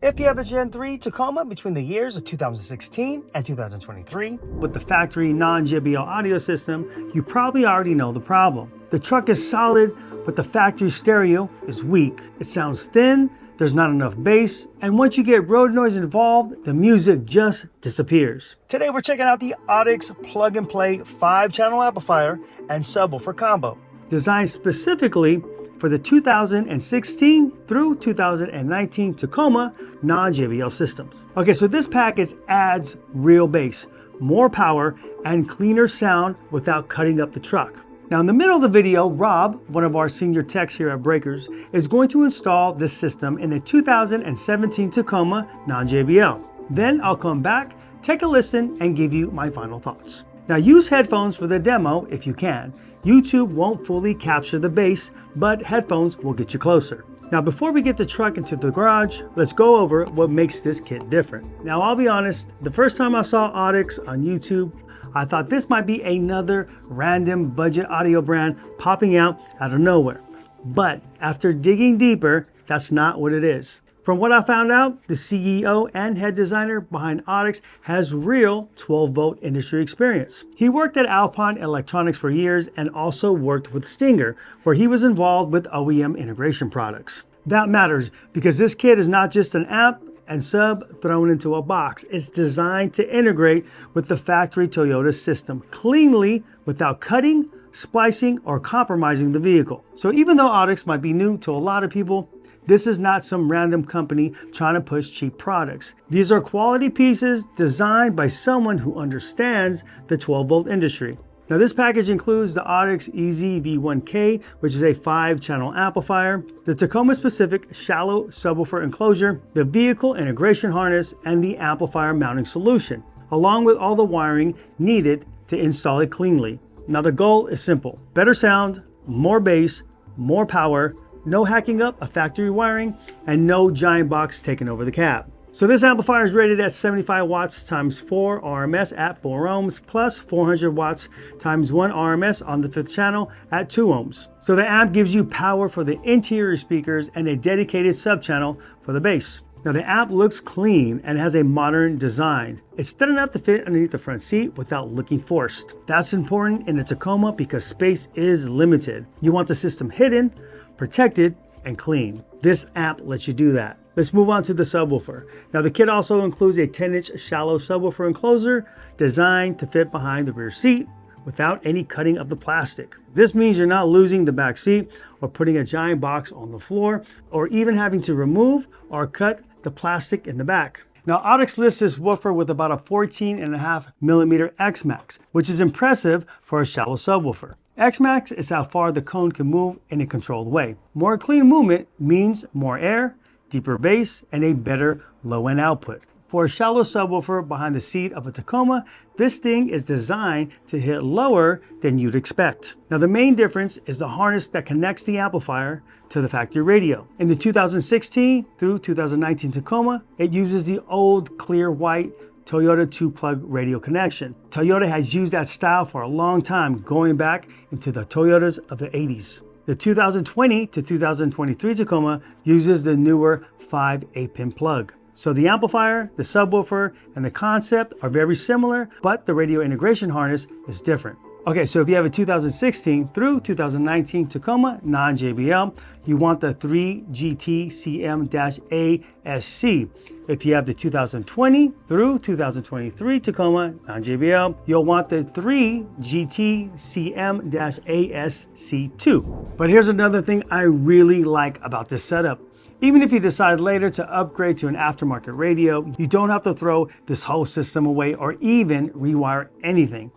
If you have a Gen 3 Tacoma between the years of 2016 and 2023 with the factory non-JBL audio system, you probably already know the problem. The truck is solid, but the factory stereo is weak. It sounds thin, there's not enough bass, and once you get road noise involved, the music just disappears. Today we're checking out the AudX plug-and-play 5-channel amplifier and subwoofer combo, designed specifically for the 2016 through 2019 Tacoma non-JBL systems. Okay, so this package adds real bass, more power, and cleaner sound without cutting up the truck. Now in the middle of the video, Rob, one of our senior techs here at Breakers, is going to install this system in a 2017 Tacoma non-JBL. Then I'll come back, take a listen, and give you my final thoughts. Now use headphones for the demo if you can. YouTube won't fully capture the bass, but headphones will get you closer. Now before we get the truck into the garage, let's go over what makes this kit different. Now I'll be honest, the first time I saw AudX on YouTube, I thought this might be another random budget audio brand popping out of nowhere. But after digging deeper, that's not what it is. From what I found out, the CEO and head designer behind AudX has real 12-volt industry experience. He worked at Alpine Electronics for years and also worked with Stinger, where he was involved with OEM integration products. That matters because this kit is not just an amp and sub thrown into a box. It's designed to integrate with the factory Toyota system cleanly without cutting, splicing, or compromising the vehicle. So even though AudX might be new to a lot of people, this is not some random company trying to push cheap products. These are quality pieces designed by someone who understands the 12-volt industry. Now this package includes the AudX EZ-V1K, which is a 5-channel amplifier, the Tacoma-specific shallow subwoofer enclosure, the vehicle integration harness, and the amplifier mounting solution, along with all the wiring needed to install it cleanly. Now the goal is simple: better sound, more bass, more power, no hacking up a factory wiring, and no giant box taking over the cab. So this amplifier is rated at 75 watts times 4 RMS at 4 ohms, plus 400 watts times 1 RMS on the 5th channel at 2 ohms. So the amp gives you power for the interior speakers and a dedicated sub-channel for the bass. Now the amp looks clean and has a modern design. It's thin enough to fit underneath the front seat without looking forced. That's important in a Tacoma because space is limited. You want the system hidden, protected, and clean. This amp lets you do that. Let's move on to the subwoofer. Now the kit also includes a 10-inch shallow subwoofer enclosure designed to fit behind the rear seat without any cutting of the plastic. This means you're not losing the back seat or putting a giant box on the floor or even having to remove or cut the plastic in the back. Now AudX lists this woofer with about a 14.5 millimeter X-Max, which is impressive for a shallow subwoofer. X-Max is how far the cone can move in a controlled way. More clean movement means more air, deeper bass, and a better low-end output. For a shallow subwoofer behind the seat of a Tacoma, this thing is designed to hit lower than you'd expect. Now the main difference is the harness that connects the amplifier to the factory radio. In the 2016 through 2019 Tacoma, it uses the old clear white Toyota 2-plug radio connection. Toyota has used that style for a long time, going back into the Toyotas of the 80s. The 2020 to 2023 Tacoma uses the newer 5 8-pin plug. So the amplifier, the subwoofer, and the concept are very similar, but the radio integration harness is different. Okay, so if you have a 2016 through 2019 Tacoma non-JBL, you want the 3GT-CM-ASC. If you have the 2020 through 2023 Tacoma non-JBL, you'll want the 3GT-CM-ASC2. But here's another thing I really like about this setup. Even if you decide later to upgrade to an aftermarket radio, you don't have to throw this whole system away or even rewire anything.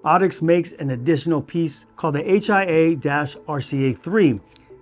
AudX makes an additional piece called the HIA-RCA3.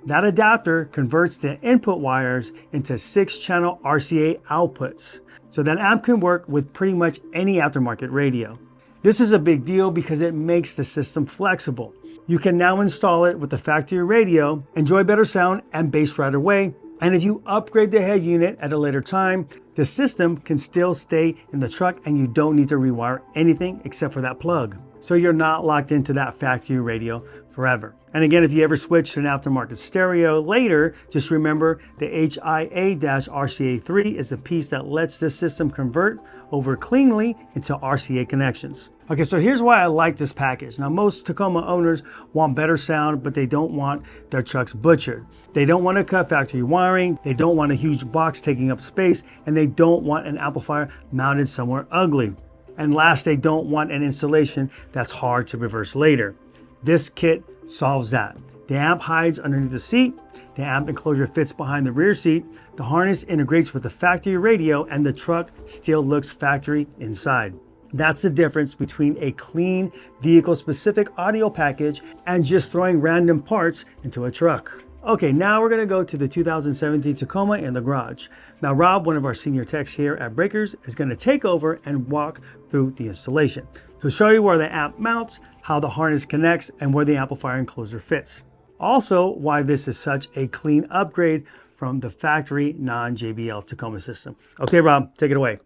That adapter converts the input wires into 6-channel RCA outputs, so that amp can work with pretty much any aftermarket radio. This is a big deal because it makes the system flexible. You can now install it with the factory radio, enjoy better sound and bass right away, and if you upgrade the head unit at a later time, the system can still stay in the truck and you don't need to rewire anything except for that plug. so you're not locked into that factory radio forever. And again, if you ever switch to an aftermarket stereo later, just remember the HIA-RCA3 is the piece that lets this system convert over cleanly into RCA connections. Okay, so here's why I like this package. Now, most Tacoma owners want better sound, but they don't want their trucks butchered. They don't want to cut factory wiring, they don't want a huge box taking up space, and they don't want an amplifier mounted somewhere ugly. And last, they don't want an installation that's hard to reverse later. This kit solves that. The amp hides underneath the seat, the amp enclosure fits behind the rear seat, the harness integrates with the factory radio, and the truck still looks factory inside. That's the difference between a clean vehicle-specific audio package and just throwing random parts into a truck. Okay, now we're gonna go to the 2017 Tacoma in the garage. Now Rob, one of our senior techs here at Breakers, is gonna take over and walk through the installation. He'll show you where the amp mounts, how the harness connects, and where the amplifier enclosure fits. Also, why this is such a clean upgrade from the factory non-JBL Tacoma system. Okay, Rob, take it away.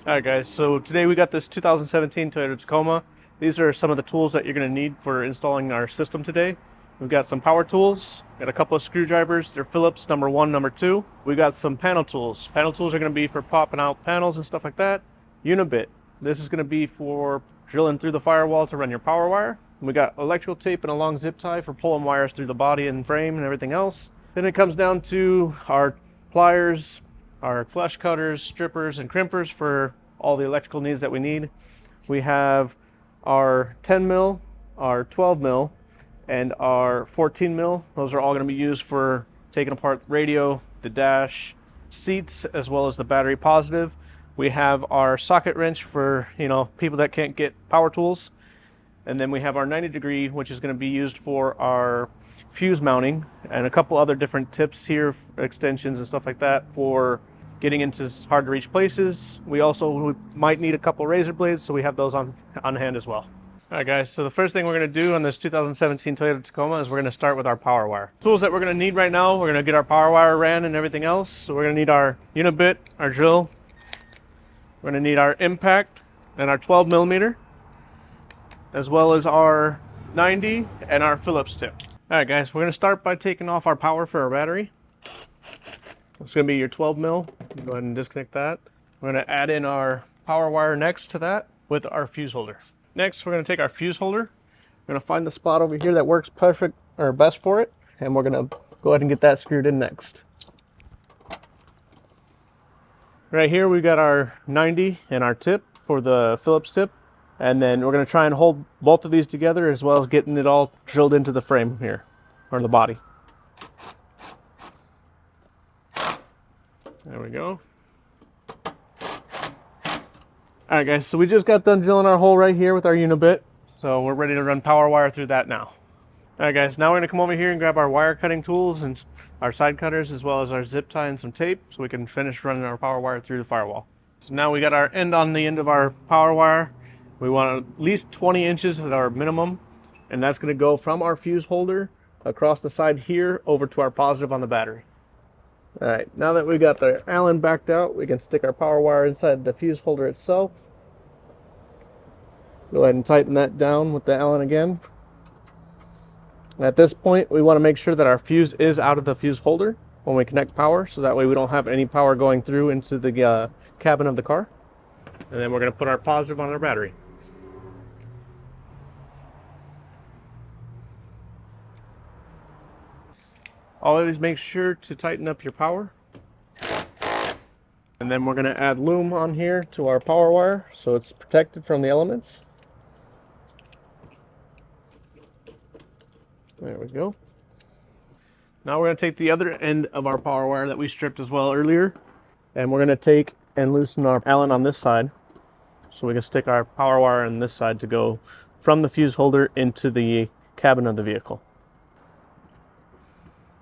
All right, guys, so today we got this 2017 Toyota Tacoma. These are some of the tools that you're going to need for installing our system today. We've got some power tools, got a couple of screwdrivers, they're Phillips number 1, number 2. We got some panel tools. Panel tools are going to be for popping out panels and stuff like that. Unibit, this is going to be for drilling through the firewall to run your power wire. We got electrical tape and a long zip tie for pulling wires through the body and frame and everything else. Then it comes down to our pliers, our flush cutters, strippers, and crimpers for all the electrical needs that we need. We have our 10 mil, our 12 mil, and our 14 mil. Those are all going to be used for taking apart radio, the dash, seats, as well as the battery positive. We have our socket wrench for, people that can't get power tools. And then we have our 90 degree, which is going to be used for our fuse mounting, and a couple other different tips here, extensions and stuff like that for getting into hard to reach places. We might need a couple razor blades, so we have those on hand as well. All right, guys, so the first thing we're going to do on this 2017 Toyota Tacoma is we're going to start with our power wire. Tools that we're going to need right now, we're going to get our power wire ran and everything else. So we're going to need our unibit, our drill. We're going to need our impact and our 12 millimeter, as well as our 90 and our Phillips tip. All right, guys, we're going to start by taking off our power for our battery. It's going to be your 12 mil. Go ahead and disconnect that. We're going to add in our power wire next to that with our fuse holder. Next, we're going to take our fuse holder. We're going to find the spot over here that works perfect or best for it, and we're going to go ahead and get that screwed in next. Right here, we got our 90 and our tip for the Phillips tip. And then we're going to try and hold both of these together, as well as getting it all drilled into the frame here, or the body. There we go. All right, guys, so we just got done drilling our hole right here with our unibit. So we're ready to run power wire through that now. All right, guys, now we're going to come over here and grab our wire cutting tools and our side cutters, as well as our zip tie and some tape, so we can finish running our power wire through the firewall. So now we got our end on the end of our power wire. We want at least 20 inches at our minimum, and that's going to go from our fuse holder across the side here over to our positive on the battery. All right, now that we got the Allen backed out, we can stick our power wire inside the fuse holder itself. Go ahead and tighten that down with the Allen again. At this point, we want to make sure that our fuse is out of the fuse holder when we connect power, so that way we don't have any power going through into the cabin of the car. And then we're going to put our positive on our battery. Always make sure to tighten up your power. And then we're going to add loom on here to our power wire so it's protected from the elements. There we go. Now we're going to take the other end of our power wire that we stripped as well earlier, and we're going to take and loosen our Allen on this side, so we can stick our power wire on this side to go from the fuse holder into the cabin of the vehicle.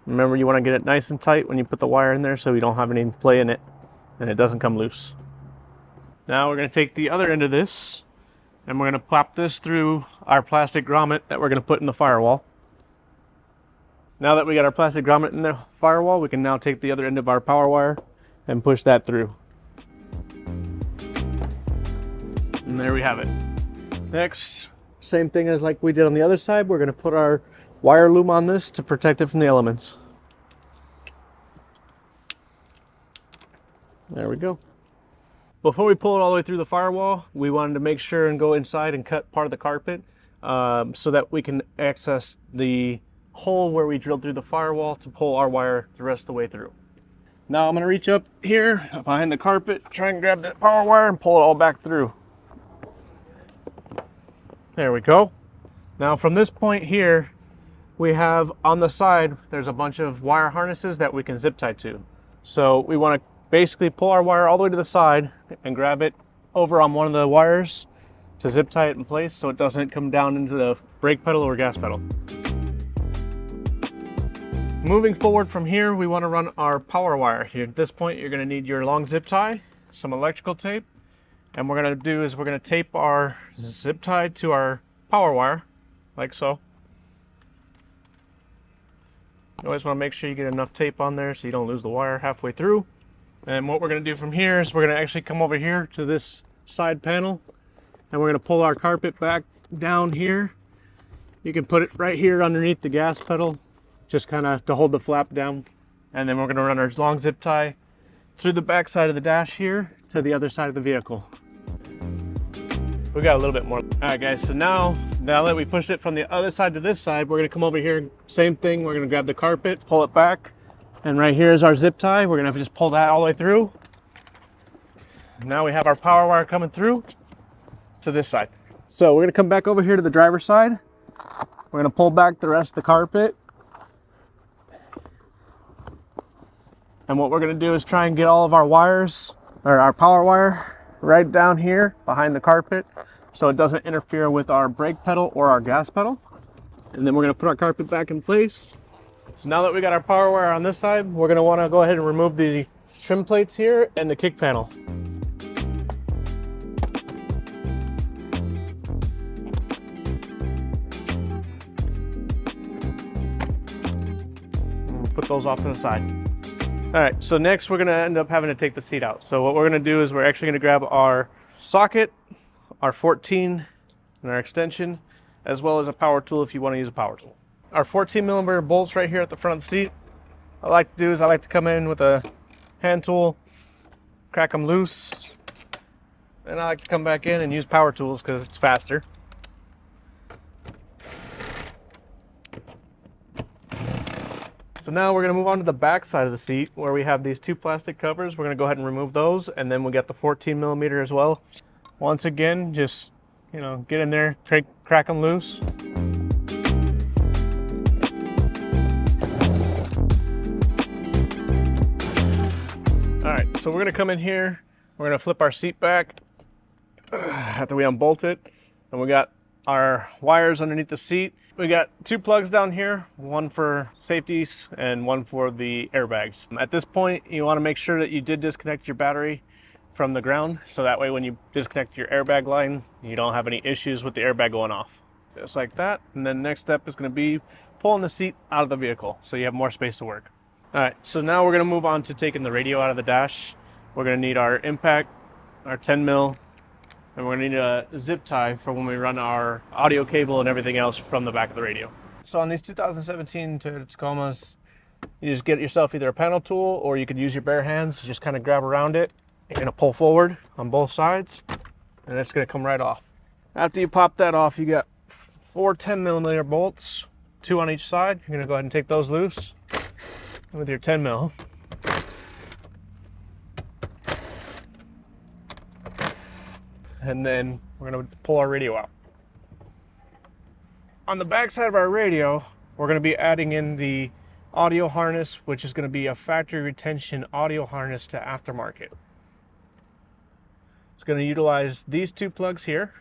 Remember, you want to get it nice and tight when you put the wire in there so you don't have any play in it and it doesn't come loose. Now we're going to take the other end of this and we're going to plop this through our plastic grommet that we're going to put in the firewall. Now that we got our plastic grommet in the firewall, we can now take the other end of our power wire and push that through. And there we have it. Next, Same thing as like we did on the other side. We're going to put our wire loom on this to protect it from the elements. There we go. Before we pull it all the way through the firewall, we wanted to make sure and go inside and cut part of the carpet so that we can access the hole where we drilled through the firewall to pull our wire the rest of the way through. Now I'm going to reach up here behind the carpet, try and grab that power wire and pull it all back through. There we go. Now from this point here, we have on the side, there's a bunch of wire harnesses that we can zip tie to. So we want to basically pull our wire all the way to the side and grab it over on one of the wires to zip tie it in place so it doesn't come down into the brake pedal or gas pedal. Moving forward from here, we want to run our power wire. Here at this point, you're going to need your long zip tie, some electrical tape, and what we're going to do is we're going to tape our zip tie to our power wire, like so. You always want to make sure you get enough tape on there so you don't lose the wire halfway through. And what we're going to do from here is we're going to actually come over here to this side panel, and we're going to pull our carpet back down here. You can put it right here underneath the gas pedal, just kind of to hold the flap down. And then we're going to run our long zip tie through the back side of the dash here to the other side of the vehicle. We got a little bit more. All right guys, so now that we pushed it from the other side to this side, we're going to come over here, same thing, we're going to grab the carpet, pull it back, and right here is our zip tie. We're going to just pull that all the way through. Now we have our power wire coming through to this side. So we're going to come back over here to the driver's side. We're going to pull back the rest of the carpet. And what we're going to do is try and get all of our wires, or our power wire, right down here behind the carpet so it doesn't interfere with our brake pedal or our gas pedal. And then we're going to put our carpet back in place. So now that we got our power wire on this side, we're going to want to go ahead and remove the trim plates here and the kick panel. We'll put those off to the side. All right, so next we're gonna end up having to take the seat out. So what we're gonna do is we're actually gonna grab our socket, our 14, and our extension, as well as a power tool if you wanna use a power tool. Our 14mm bolts right here at the front of the seat. What I like to do is I like to come in with a hand tool, crack them loose, and I like to come back in and use power tools because it's faster. So now we're going to move on to the back side of the seat where we have these two plastic covers. We're going to go ahead and remove those, and then we'll get the 14mm as well. Once again, just, you know, get in there, crack them loose. All right, so we're going to come in here. We're going to flip our seat back after we unbolt it, and we got our wires underneath the seat. We got two plugs down here, one for safeties and one for the airbags. At this point, you want to make sure that you did disconnect your battery from the ground, so that way when you disconnect your airbag line, you don't have any issues with the airbag going off. Just like that. And then next step is going to be pulling the seat out of the vehicle so you have more space to work. All right, so now we're going to move on to taking the radio out of the dash. We're going to need our impact, our 10mm, and we're going to need a zip tie for when we run our audio cable and everything else from the back of the radio. So on these 2017 Toyota Tacomas, you just get yourself either a panel tool or you could use your bare hands. Just kind of grab around it. You're going to pull forward on both sides and it's going to come right off. After you pop that off, you got 4 10mm bolts, 2 on each side. You're going to go ahead and take those loose with your 10mm. And then we're going to pull our radio out. On the back side of our radio, we're going to be adding in the audio harness, which is going to be a factory retention audio harness to aftermarket. It's going to utilize these two plugs here.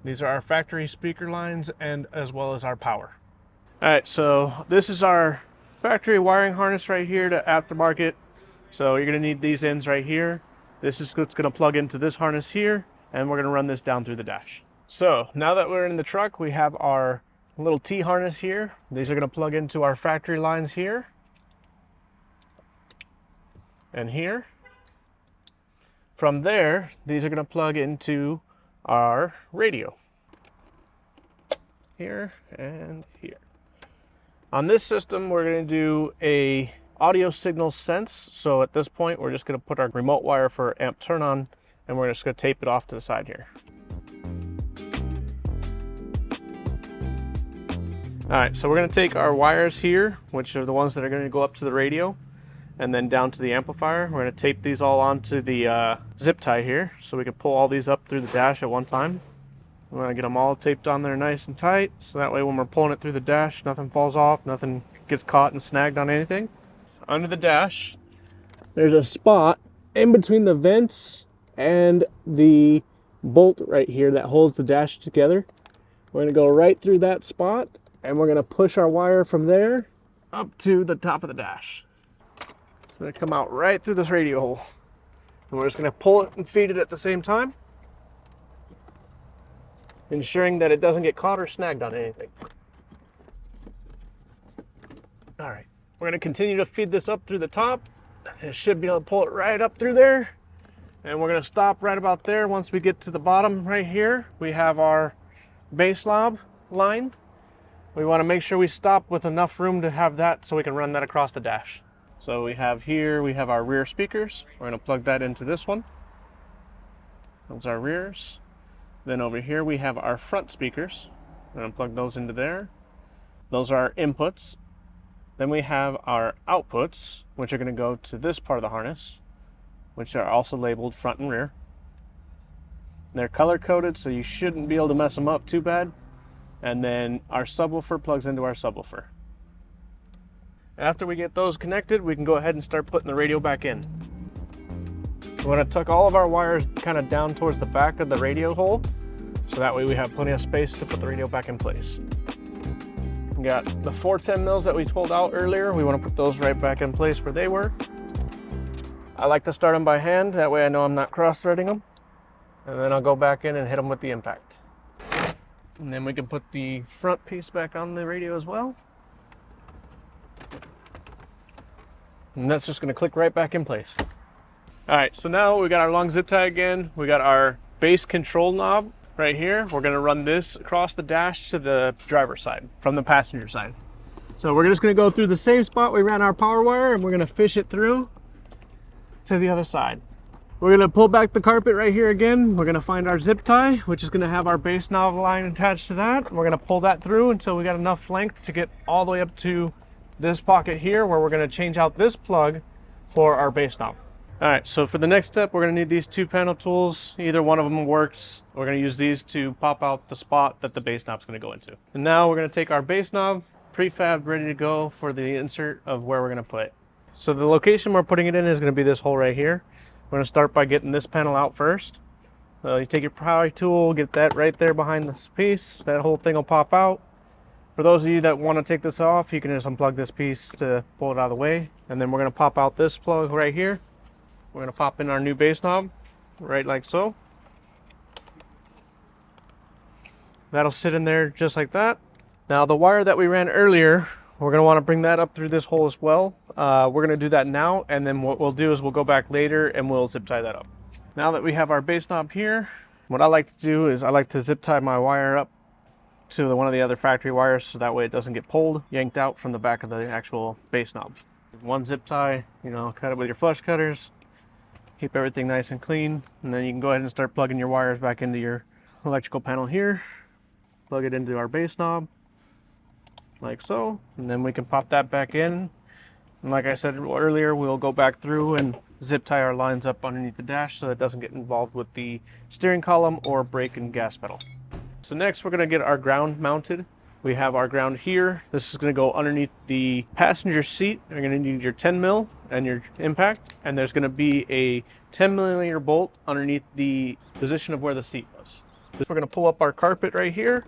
These are our factory speaker lines and as well as our power. All right, so this is our factory wiring harness right here to aftermarket. So you're going to need these ends right here. This is what's going to plug into this harness here, and we're going to run this down through the dash. So now that we're in the truck, we have our little T harness here. These are going to plug into our factory lines here and here. From there, these are going to plug into our radio. Here and here. On this system, we're going to do a audio signal sense. So at this point, we're just going to put our remote wire for amp turn on, and we're just going to tape it off to the side here. All right, so we're going to take our wires here, which are the ones that are going to go up to the radio, and then down to the amplifier. We're going to tape these all onto the zip tie here, so we can pull all these up through the dash at one time. We're going to get them all taped on there nice and tight, so that way when we're pulling it through the dash, nothing falls off, nothing gets caught and snagged on anything. Under the dash, there's a spot in between the vents and the bolt right here that holds the dash together. We're going to go right through that spot, and we're going to push our wire from there up to the top of the dash. It's going to come out right through this radio hole. And we're just going to pull it and feed it at the same time, ensuring that it doesn't get caught or snagged on anything. All right, we're going to continue to feed this up through the top. It should be able to pull it right up through there. And we're going to stop right about there. Once we get to the bottom right here, we have our base knob line. We want to make sure we stop with enough room to have that so we can run that across the dash. So we have here, we have our rear speakers. We're going to plug that into this one. Those are our rears. Then over here we have our front speakers. We're going to plug those into there. Those are our inputs. Then we have our outputs, which are going to go to this part of the harness, which are also labeled front and rear. They're color coded, so you shouldn't be able to mess them up too bad. And then our subwoofer plugs into our subwoofer. After we get those connected, we can go ahead and start putting the radio back in. We're going to tuck all of our wires kind of down towards the back of the radio hole, so that way we have plenty of space to put the radio back in place. We got the 410 mils that we pulled out earlier. We want to put those right back in place where they were. I like to start them by hand, that way I know I'm not cross-threading them. And then I'll go back in and hit them with the impact. And then we can put the front piece back on the radio as well. And that's just going to click right back in place. All right, so now we got our long zip tie again. We got our base control knob right here. We're going to run this across the dash to the driver's side from the passenger side. So we're just going to go through the same spot we ran our power wire, and we're going to fish it through to the other side. We're going to pull back the carpet right here again. We're going to find our zip tie, which is going to have our base knob line attached to that. We're going to pull that through until we got enough length to get all the way up to this pocket here, where we're going to change out this plug for our base knob. All right, so for the next step, we're going to need these two panel tools. Either one of them works. We're going to use these to pop out the spot that the base knob is going to go into. And now we're going to take our base knob, prefabbed, ready to go for the insert of where we're going to put it. So the location we're putting it in is going to be this hole right here. We're going to start by getting this panel out first. So you take your power tool, get that right there behind this piece. That whole thing will pop out. For those of you that want to take this off, you can just unplug this piece to pull it out of the way. And then we're going to pop out this plug right here. We're going to pop in our new base knob, right like so. That'll sit in there just like that. Now the wire that we ran earlier, we're going to want to bring that up through this hole as well. We're going to do that now, and then what we'll do is we'll go back later and we'll zip tie that up. Now that we have our base knob here, what I like to do is I like to zip tie my wire up to one of the other factory wires, so that way it doesn't get pulled, yanked out from the back of the actual base knob. One zip tie, you know, cut it with your flush cutters, keep everything nice and clean, and then you can go ahead and start plugging your wires back into your electrical panel here. Plug it into our base knob, like so, and then we can pop that back in. And like I said earlier, we'll go back through and zip tie our lines up underneath the dash so it doesn't get involved with the steering column or brake and gas pedal. So next we're going to get our ground mounted. We have our ground here. This is going to go underneath the passenger seat. You're going to need your 10 mil and your impact, and there's going to be a 10 millimeter bolt underneath the position of where the seat was. We're going to pull up our carpet right here.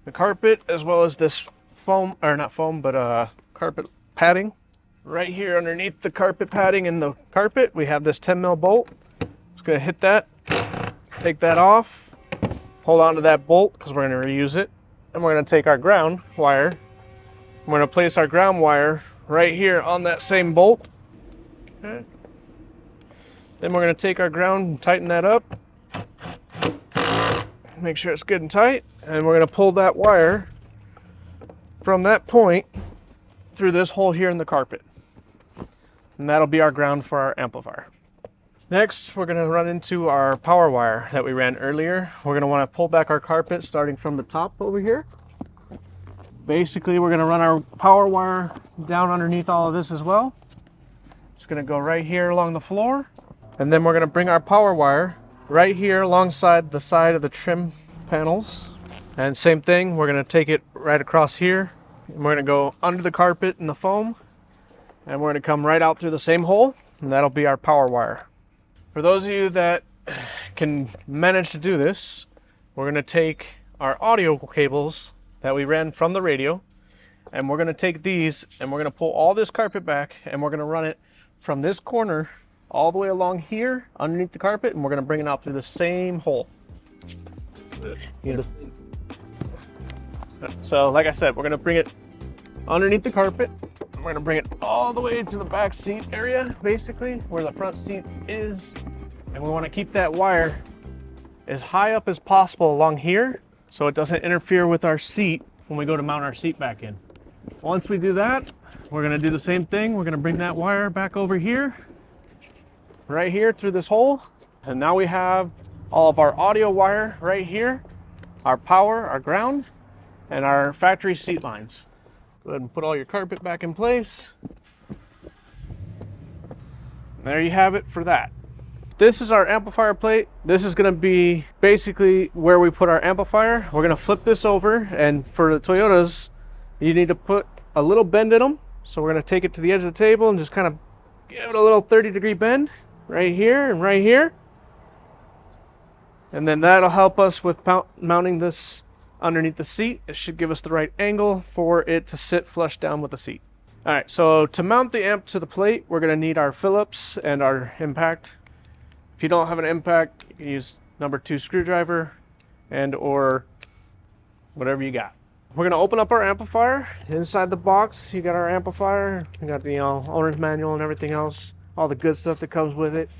The carpet, as well as this foam, or not foam, but carpet padding. Right here underneath the carpet padding and the carpet, we have this 10 mil bolt. Just going to hit that, take that off, hold on to that bolt because we're going to reuse it. And we're going to take our ground wire. We're going to place our ground wire right here on that same bolt. Okay. Then we're going to take our ground and tighten that up. Make sure it's good and tight. And we're going to pull that wire from that point through this hole here in the carpet. And that'll be our ground for our amplifier. Next, we're going to run into our power wire that we ran earlier. We're going to want to pull back our carpet starting from the top over here. Basically, we're going to run our power wire down underneath all of this as well. It's going to go right here along the floor. And then we're going to bring our power wire right here alongside the side of the trim panels. And same thing, we're going to take it right across here. And we're going to go under the carpet and the foam. And we're going to come right out through the same hole. And that'll be our power wire. For those of you that can manage to do this, we're going to take our audio cables that we ran from the radio. And we're going to take these and we're going to pull all this carpet back. And we're going to run it from this corner all the way along here underneath the carpet, and we're going to bring it out through the same hole. So like I said, we're going to bring it underneath the carpet. We're going to bring it all the way to the back seat area, basically where the front seat is, and we want to keep that wire as high up as possible along here so it doesn't interfere with our seat when we go to mount our seat back in. Once we do that, we're going to do the same thing. We're going to bring that wire back over here, right here through this hole. And now we have all of our audio wire right here, our power, our ground, and our factory seat lines. Go ahead and put all your carpet back in place. And there you have it for that. This is our amplifier plate. This is going to be basically where we put our amplifier. We're going to flip this over, and for the Toyotas, you need to put a little bend in them. So we're going to take it to the edge of the table and just kind of give it a little 30-degree bend. Right here and right here. And then that'll help us with mounting this underneath the seat. It should give us the right angle for it to sit flush down with the seat. All right, so to mount the amp to the plate, we're going to need our Phillips and our impact. If you don't have an impact, you can use number 2 screwdriver and or whatever you got. We're going to open up our amplifier. Inside the box, you got our amplifier. You got the owner's manual and everything else. All the good stuff that comes with it.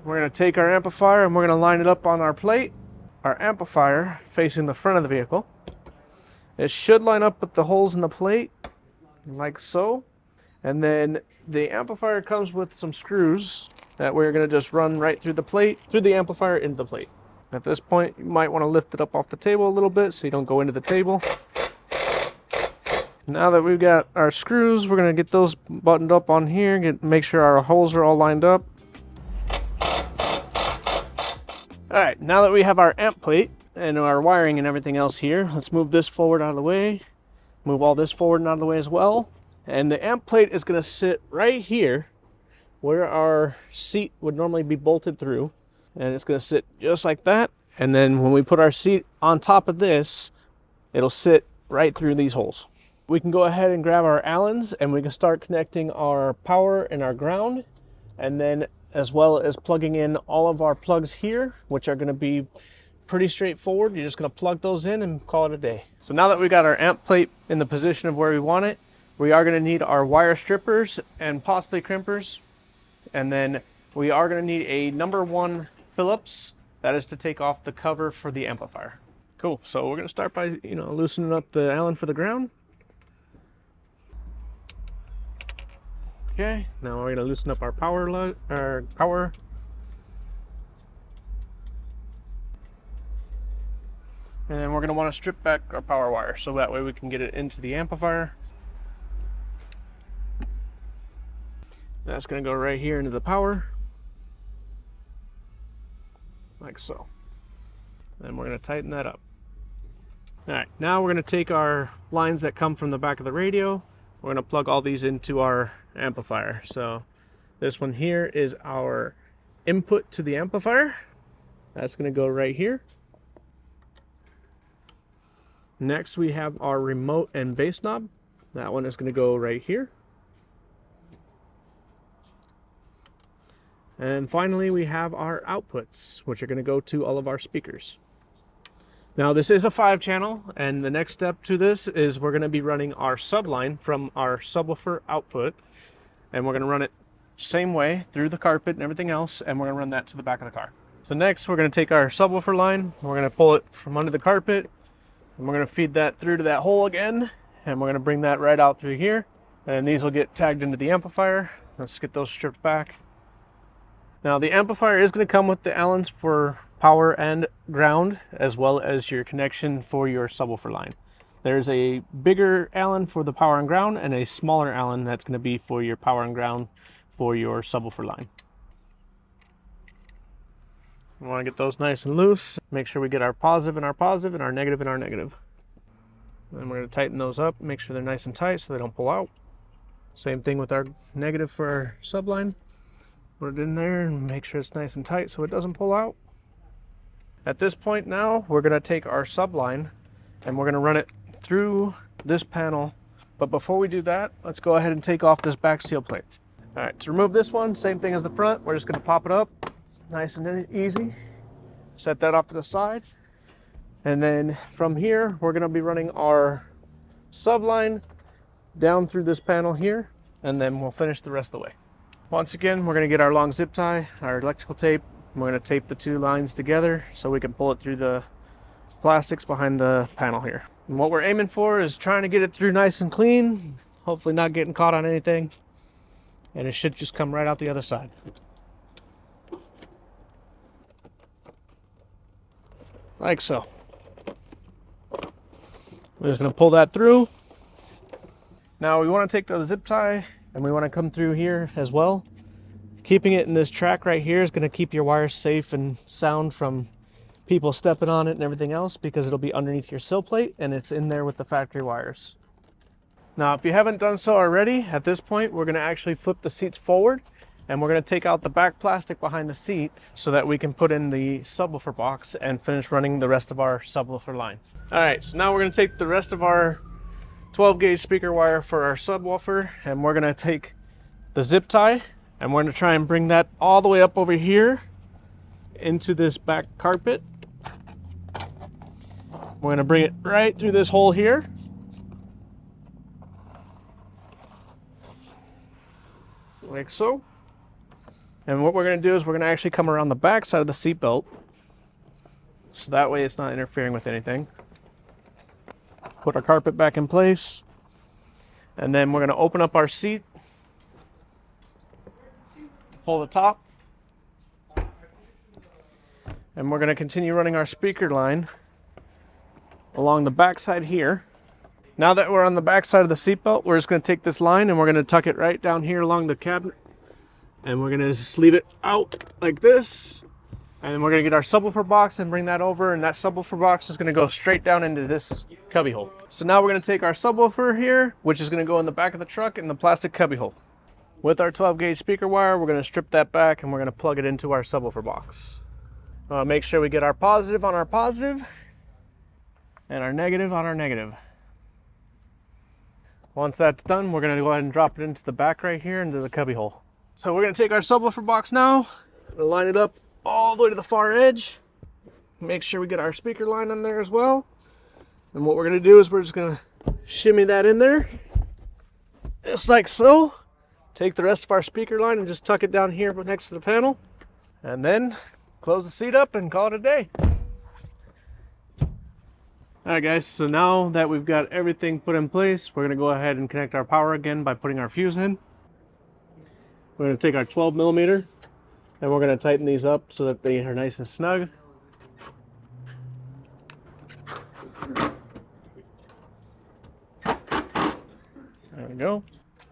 We're going to take our amplifier and we're going to line it up on our plate. Our amplifier facing the front of the vehicle. It should line up with the holes in the plate, like so. And then the amplifier comes with some screws that we're going to just run right through the plate, through the amplifier into the plate. At this point, you might want to lift it up off the table a little bit so you don't go into the table. Now that we've got our screws, we're going to get those buttoned up on here, make sure our holes are all lined up. Alright, now that we have our amp plate and our wiring and everything else here, let's move this forward out of the way. Move all this forward and out of the way as well. And the amp plate is going to sit right here where our seat would normally be bolted through. And it's going to sit just like that. And then when we put our seat on top of this, it'll sit right through these holes. We can go ahead and grab our Allens and we can start connecting our power and our ground, and then as well as plugging in all of our plugs here, which are going to be pretty straightforward. You're just going to plug those in and call it a day. So now that we got our amp plate in the position of where we want it, we are going to need our wire strippers and possibly crimpers, and then we are going to need a number 1 Phillips. That is to take off the cover for the amplifier. Cool. So we're going to start by loosening up the Allen for the ground. Okay, now we're going to loosen up our power. And then we're going to want to strip back our power wire so that way we can get it into the amplifier. That's going to go right here into the power. Like so. Then we're going to tighten that up. Alright, now we're going to take our lines that come from the back of the radio. We're going to plug all these into our amplifier. So this one here is our input to the amplifier. That's going to go right here. Next we have our remote and bass knob. That one is going to go right here. And finally we have our outputs, which are going to go to all of our speakers. Now this is a 5-channel, and the next step to this is we're going to be running our subline from our subwoofer output, and we're going to run it same way through the carpet and everything else, and we're gonna run that to the back of the car. So next we're gonna take our subwoofer line, we're gonna pull it from under the carpet, and we're gonna feed that through to that hole again, and we're gonna bring that right out through here, and these will get tagged into the amplifier. Let's get those stripped back. Now the amplifier is gonna come with the Allens for power and ground, as well as your connection for your subwoofer line. There's a bigger Allen for the power and ground, and a smaller Allen that's going to be for your power and ground for your subwoofer line. We want to get those nice and loose. Make sure we get our positive and our positive, and our negative and our negative. Then we're going to tighten those up, make sure they're nice and tight so they don't pull out. Same thing with our negative for our subline. Put it in there and make sure it's nice and tight so it doesn't pull out. At this point now, we're going to take our subline and we're going to run it through this panel. But before we do that, let's go ahead and take off this back seal plate. All right, to remove this one, same thing as the front. We're just going to pop it up nice and easy. Set that off to the side. And then from here, we're going to be running our subline down through this panel here, and then we'll finish the rest of the way. Once again, we're going to get our long zip tie, our electrical tape. We're going to tape the two lines together so we can pull it through the plastics behind the panel here. And what we're aiming for is trying to get it through nice and clean, hopefully not getting caught on anything, and it should just come right out the other side. Like so. We're just going to pull that through. Now we want to take the zip tie and we want to come through here as well. Keeping it in this track right here is going to keep your wires safe and sound from people stepping on it and everything else, because it'll be underneath your sill plate and it's in there with the factory wires. Now if you haven't done so already, at this point we're going to actually flip the seats forward and we're going to take out the back plastic behind the seat so that we can put in the subwoofer box and finish running the rest of our subwoofer line. Alright, so now we're going to take the rest of our 12 gauge speaker wire for our subwoofer, and we're going to take the zip tie and we're going to try and bring that all the way up over here into this back carpet. We're going to bring it right through this hole here. Like so. And what we're going to do is we're going to actually come around the back side of the seat belt, so that way it's not interfering with anything. Put our carpet back in place, and then we're going to open up our seat, pull the top, and we're going to continue running our speaker line along the back side here. Now that we're on the back side of the seat belt, we're just going to take this line and we're going to tuck it right down here along the cabinet, and we're going to just leave it out like this. And then we're going to get our subwoofer box and bring that over, and that subwoofer box is going to go straight down into this cubby hole. So now we're going to take our subwoofer here, which is going to go in the back of the truck in the plastic cubby hole. With our 12 gauge speaker wire, we're going to strip that back and we're going to plug it into our subwoofer box. Make sure we get our positive on our positive and our negative on our negative. Once that's done, we're going to go ahead and drop it into the back right here into the cubby hole. So we're going to take our subwoofer box now, we'll line it up all the way to the far edge. Make sure we get our speaker line in there as well. And what we're going to do is we're just going to shimmy that in there, just like so. Take the rest of our speaker line and just tuck it down here next to the panel. And then close the seat up and call it a day. Alright guys, so now that we've got everything put in place, we're going to go ahead and connect our power again by putting our fuse in. We're going to take our 12 millimeter and we're going to tighten these up so that they are nice and snug. There we go.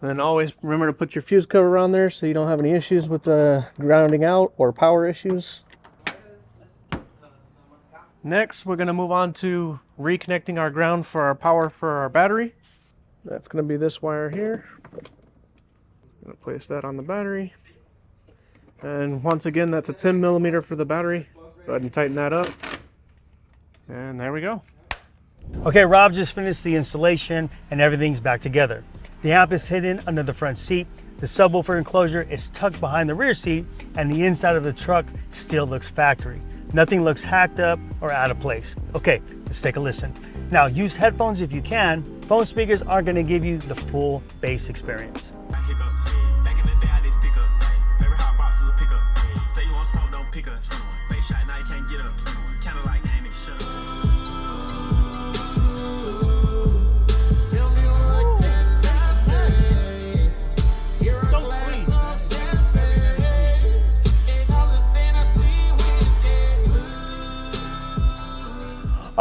And then always remember to put your fuse cover on there so you don't have any issues with the grounding out or power issues. Next, we're going to move on to reconnecting our ground for our power for our battery. That's going to be this wire here. I'm going to place that on the battery. And once again, that's a 10 millimeter for the battery. Go ahead and tighten that up. And there we go. Okay, Rob just finished the installation and everything's back together. The amp is hidden under the front seat. The subwoofer enclosure is tucked behind the rear seat, and the inside of the truck still looks factory. Nothing looks hacked up or out of place. Okay, let's take a listen. Now, use headphones if you can. Phone speakers aren't going to give you the full bass experience.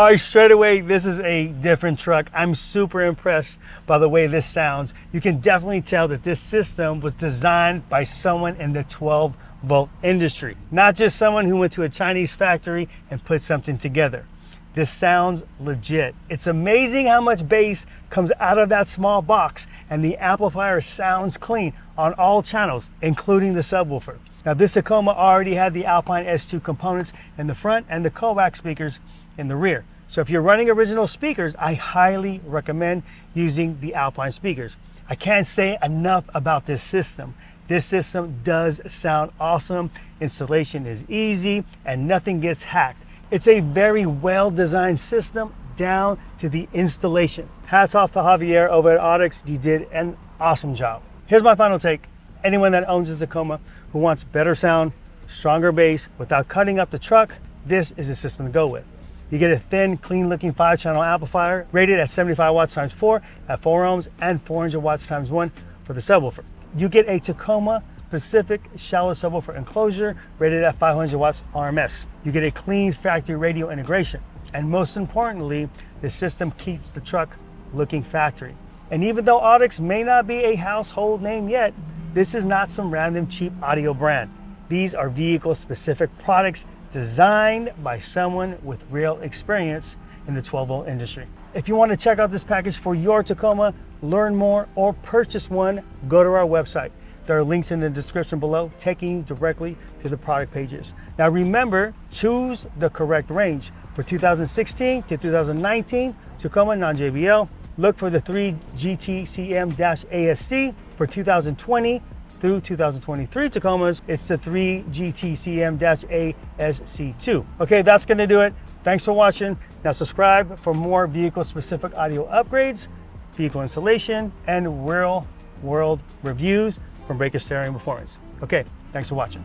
All right, straight away, this is a different truck. I'm super impressed by the way this sounds. You can definitely tell that this system was designed by someone in the 12-volt industry, not just someone who went to a Chinese factory and put something together. This sounds legit. It's amazing how much bass comes out of that small box, and the amplifier sounds clean on all channels, including the subwoofer. Now, this Tacoma already had the Alpine S2 components in the front and the coax speakers in the rear. So if you're running original speakers, I highly recommend using the Alpine speakers. I can't say enough about this system. This system does sound awesome. Installation is easy and nothing gets hacked. It's a very well-designed system down to the installation. Hats off to Javier over at AudX. You did an awesome job. Here's my final take. Anyone that owns a Tacoma who wants better sound, stronger bass without cutting up the truck, this is the system to go with. You get a thin, clean-looking 5-channel amplifier rated at 75 watts times 4 at 4 ohms and 400 watts times 1 for the subwoofer. You get a Tacoma Pacific shallow subwoofer enclosure rated at 500 watts RMS. You get a clean factory radio integration. And most importantly, the system keeps the truck looking factory. And even though AudX may not be a household name yet, this is not some random cheap audio brand. These are vehicle-specific products designed by someone with real experience in the 12-volt industry. If you want to check out this package for your Tacoma, learn more, or purchase one, go to our website. There are links in the description below taking you directly to the product pages. Now remember, choose the correct range. For 2016 to 2019 Tacoma non-JBL, look for the 3 GTCM-ASC. For 2020 through 2023 Tacomas, it's the 3 GTCM-ASC2. Okay, that's gonna do it. Thanks for watching. Now subscribe for more vehicle-specific audio upgrades, vehicle installation, and real-world reviews from Breaker Stereo Performance. Okay, thanks for watching.